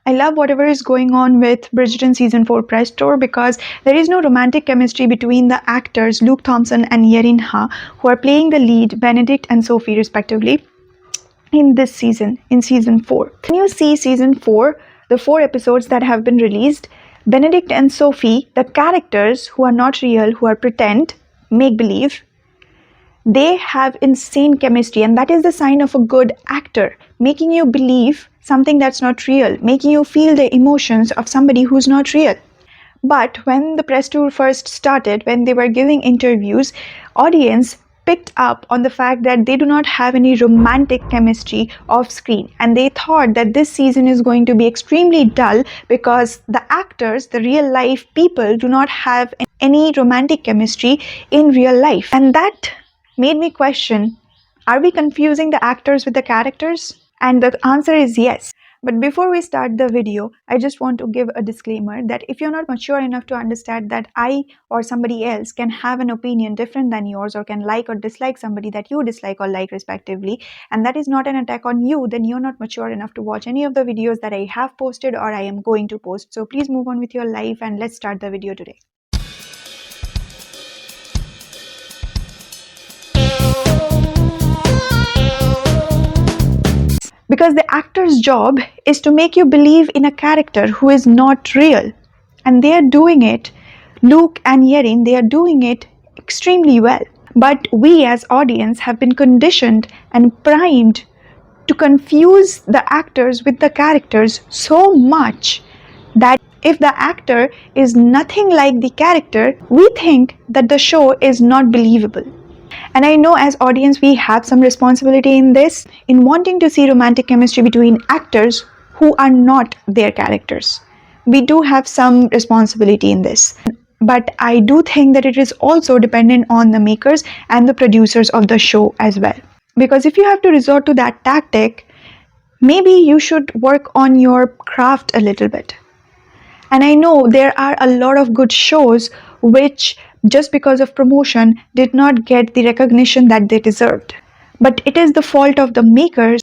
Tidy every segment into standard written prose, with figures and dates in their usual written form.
I love whatever is going on with Bridgerton season 4 press tour because there is no romantic chemistry between the actors Luke Thompson and Yerin Ha, who are playing the lead Benedict and Sophie respectively in this season, in season 4. When you see season 4, the 4 episodes that have been released, Benedict and Sophie, the characters who are not real, who are pretend, make believe, they have insane chemistry, and that is the sign of a good actor, making you believe something that's not real, making you feel the emotions of somebody who's not real. But when the press tour first started, when they were giving interviews, audience picked up on the fact that they do not have any romantic chemistry off screen, and they thought that this season is going to be extremely dull because the actors, the real life people, do not have any romantic chemistry in real life. And that made me question, are we confusing the actors with the characters? And the answer is yes. But before we start the video, I just want to give a disclaimer that if you're not mature enough to understand that I or somebody else can have an opinion different than yours, or can like or dislike somebody that you dislike or like respectively, and that is not an attack on you, then you're not mature enough to watch any of the videos that I have posted or I am going to post. So please move on with your life and let's start the video today. Because the actor's job is to make you believe in a character who is not real. And they are doing it, Luke and Yerin, they are doing it extremely well. But we as audience have been conditioned and primed to confuse the actors with the characters so much that if the actor is nothing like the character, we think that the show is not believable. And I know as audience we have some responsibility in this, in wanting to see romantic chemistry between actors who are not their characters. We do have some responsibility in this. But I do think that it is also dependent on the makers and the producers of the show as well. Because if you have to resort to that tactic, maybe you should work on your craft a little bit. And I know there are a lot of good shows which, just because of promotion, did not get the recognition that they deserved. But it is the fault of the makers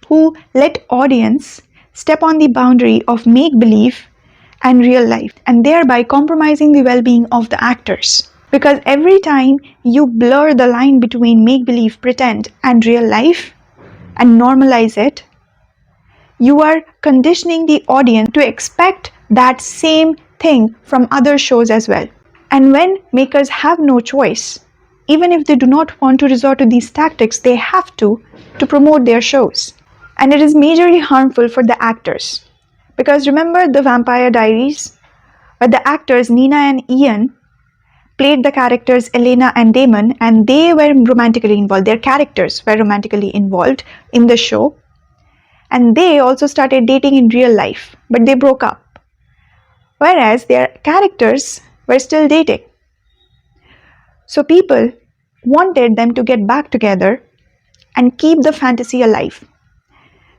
who let audience step on the boundary of make-believe and real life, and thereby compromising the well-being of the actors. Because every time you blur the line between make-believe, pretend, and real life, and normalize it, you are conditioning the audience to expect that same thing from other shows as well. And when makers have no choice, even if they do not want to resort to these tactics, they have to promote their shows. And it is majorly harmful for the actors. Because remember the Vampire Diaries, where the actors Nina and Ian played the characters Elena and Damon, and they were romantically involved. Their characters were romantically involved in the show. And they also started dating in real life, but they broke up. Whereas their characters were still dating. So people wanted them to get back together and keep the fantasy alive.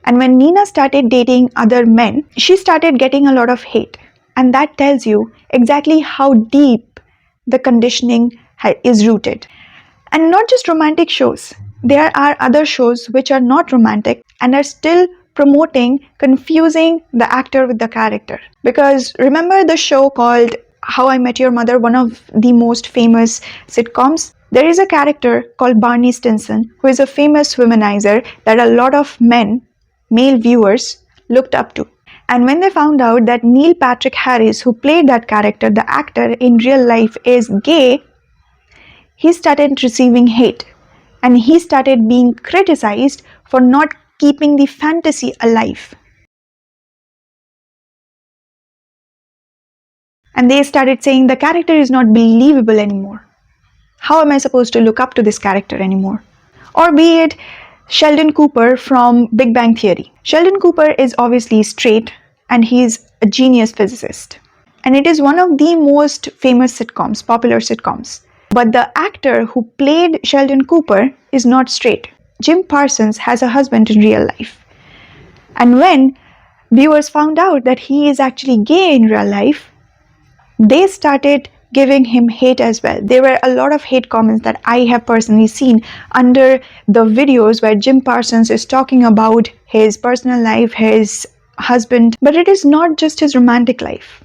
And when Nina started dating other men, she started getting a lot of hate. And that tells you exactly how deep the conditioning is rooted. And not just romantic shows. There are other shows which are not romantic and are still promoting confusing the actor with the character. Because remember the show called How I Met Your Mother, one of the most famous sitcoms? There is a character called Barney Stinson who is a famous womanizer that a lot of men, male viewers, looked up to. And when they found out that Neil Patrick Harris, who played that character, the actor in real life, is gay, he started receiving hate. And he started being criticized for not keeping the fantasy alive. And they started saying the character is not believable anymore. How am I supposed to look up to this character anymore? Or be it Sheldon Cooper from Big Bang Theory. Sheldon Cooper is obviously straight and he's a genius physicist. And it is one of the most famous sitcoms, popular sitcoms. But the actor who played Sheldon Cooper is not straight. Jim Parsons has a husband in real life. And when viewers found out that he is actually gay in real life, they started giving him hate as well. There were a lot of hate comments that I have personally seen under the videos where Jim Parsons is talking about his personal life, his husband, but it is not just his romantic life.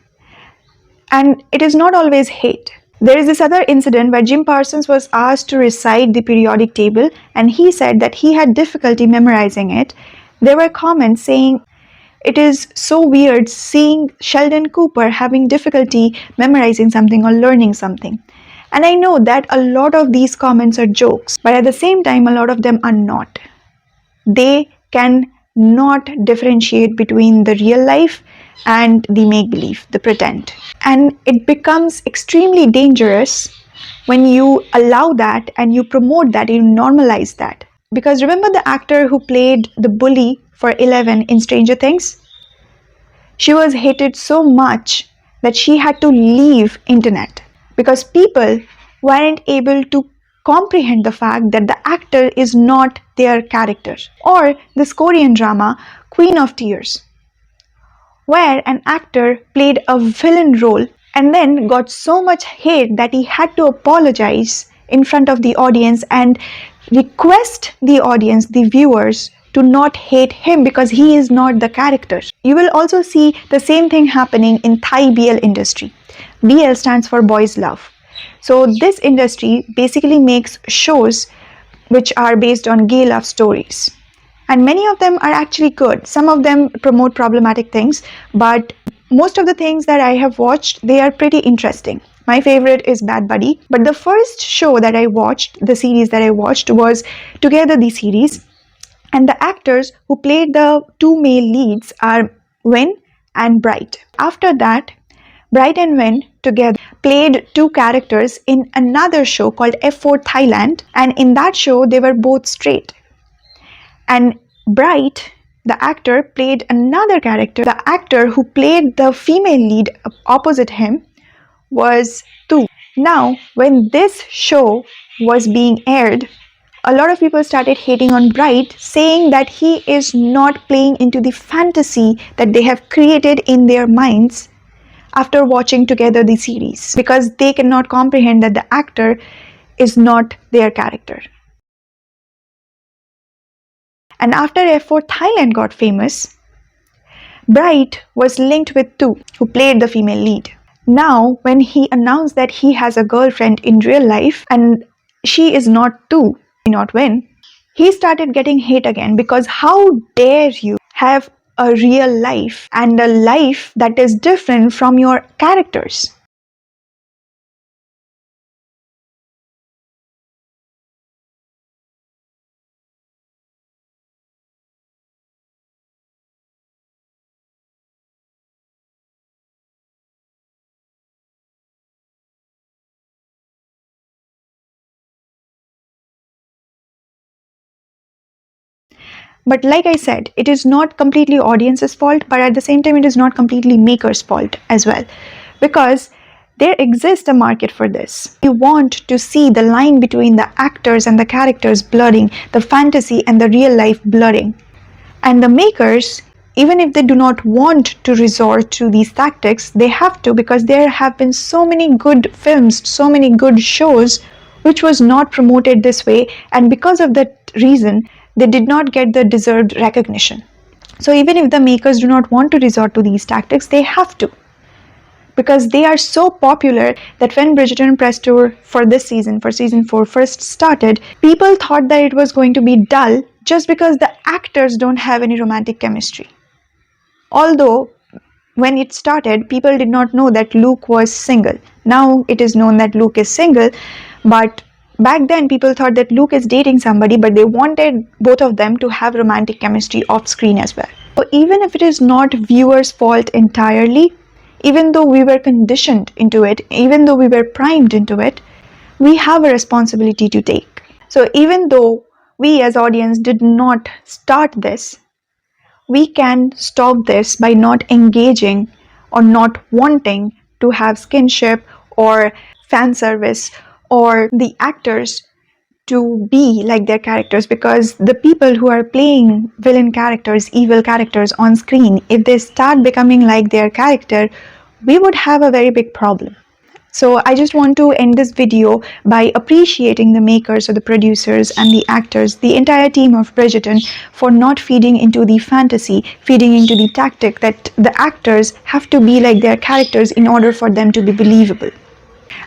And it is not always hate. There is this other incident where Jim Parsons was asked to recite the periodic table, and he said that he had difficulty memorizing it. There were comments saying, "It is so weird seeing Sheldon Cooper having difficulty memorizing something or learning something." And I know that a lot of these comments are jokes, but at the same time, a lot of them are not. They can not differentiate between the real life and the make-believe, the pretend. And it becomes extremely dangerous when you allow that and you promote that, you normalize that. Because remember the actor who played the bully for 11 in Stranger Things? She was hated so much that she had to leave internet because people weren't able to comprehend the fact that the actor is not their character. Or this Korean drama, Queen of Tears, where an actor played a villain role and then got so much hate that he had to apologize in front of the audience and request the audience, the viewers, to not hate him because he is not the character. You will also see the same thing happening in Thai BL industry. BL stands for Boys Love. So this industry basically makes shows which are based on gay love stories. And many of them are actually good. Some of them promote problematic things, but most of the things that I have watched, they are pretty interesting. My favorite is Bad Buddy, but the first show that I watched, the series that I watched, was Together the series. And the actors who played the two male leads are Win and Bright. After that, Bright and Win together played two characters in another show called F4 Thailand, and in that show they were both straight. And Bright, the actor, played another character. The actor who played the female lead opposite him was Tu. Now, when this show was being aired, a lot of people started hating on Bright, saying that he is not playing into the fantasy that they have created in their minds after watching Together the series, because they cannot comprehend that the actor is not their character. And after F4 Thailand got famous, Bright was linked with Tu, who played the female lead. Now, when he announced that he has a girlfriend in real life and she is not Tu, not Win, he started getting hate again, because how dare you have a real life and a life that is different from your characters. But like I said, it is not completely audience's fault, but at the same time, it is not completely maker's fault as well. Because there exists a market for this. You want to see the line between the actors and the characters blurring, the fantasy and the real life blurring. And the makers, even if they do not want to resort to these tactics, they have to, because there have been so many good films, so many good shows which was not promoted this way, and because of that reason, they did not get the deserved recognition. So even if the makers do not want to resort to these tactics, they have to, because they are so popular that when Bridgerton press tour for this season, for season 4 first started, people thought that it was going to be dull just because the actors don't have any romantic chemistry. Although when it started, people did not know that Luke was single. Now it is known that Luke is single, but back then people thought that Luke is dating somebody, but they wanted both of them to have romantic chemistry off screen as well. So even if it is not viewers' fault entirely, even though we were conditioned into it, even though we were primed into it, we have a responsibility to take. So even though we as audience did not start this, we can stop this by not engaging or not wanting to have skinship or fan service or the actors to be like their characters, because the people who are playing villain characters, evil characters on screen, if they start becoming like their character, we would have a very big problem. So I just want to end this video by appreciating the makers or the producers and the actors, the entire team of Bridgerton, for not feeding into the fantasy, feeding into the tactic that the actors have to be like their characters in order for them to be believable.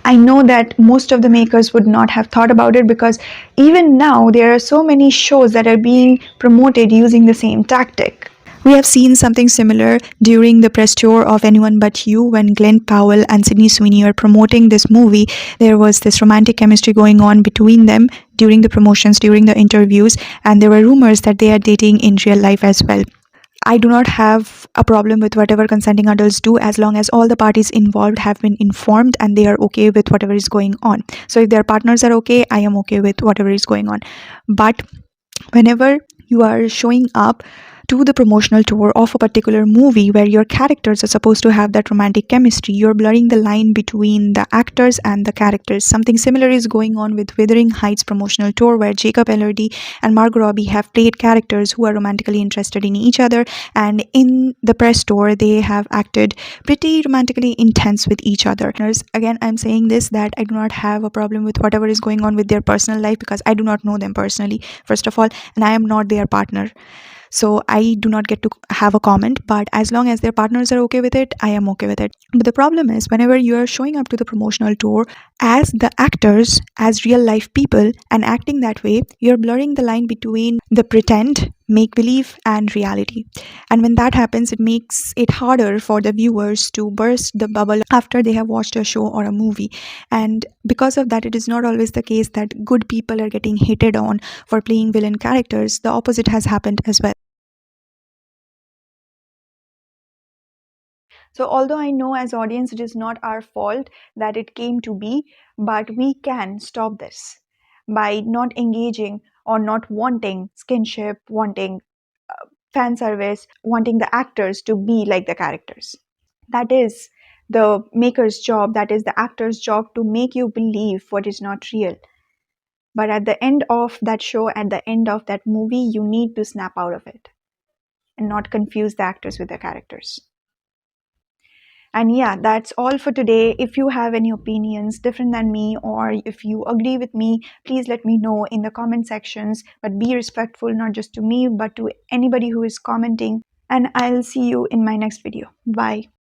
I know that most of the makers would not have thought about it, because even now there are so many shows that are being promoted using the same tactic. We have seen something similar during the press tour of Anyone But You, when Glenn Powell and Sydney Sweeney are promoting this movie. There was this romantic chemistry going on between them during the promotions, during the interviews, and there were rumors that they are dating in real life as well. I do not have a problem with whatever consenting adults do, as long as all the parties involved have been informed and they are okay with whatever is going on. So if their partners are okay, I am okay with whatever is going on. But whenever you are showing up to the promotional tour of a particular movie where your characters are supposed to have that romantic chemistry, you're blurring the line between the actors and the characters. Something similar is going on with Wuthering Heights promotional tour, where Jacob Elordi and Margot Robbie have played characters who are romantically interested in each other, and in the press tour they have acted pretty romantically intense with each other. Again, I'm saying this, that I do not have a problem with whatever is going on with their personal life, because I do not know them personally, first of all, and I am not their partner. So I do not get to have a comment, but as long as their partners are okay with it, I am okay with it. But the problem is, whenever you are showing up to the promotional tour as the actors, as real life people, and acting that way, you're blurring the line between the pretend, make believe, and reality. And when that happens, it makes it harder for the viewers to burst the bubble after they have watched a show or a movie. And because of that, it is not always the case that good people are getting hated on for playing villain characters. The opposite has happened as well. So, although I know as audience it is not our fault that it came to be, but we can stop this by not engaging or not wanting skinship, wanting fan service, wanting the actors to be like the characters. That is the maker's job, that is the actor's job, to make you believe what is not real. But at the end of that show, at the end of that movie, you need to snap out of it and not confuse the actors with the characters. And yeah, that's all for today. If you have any opinions different than me, or if you agree with me, please let me know in the comment sections. But be respectful, not just to me, but to anybody who is commenting. And I'll see you in my next video. Bye.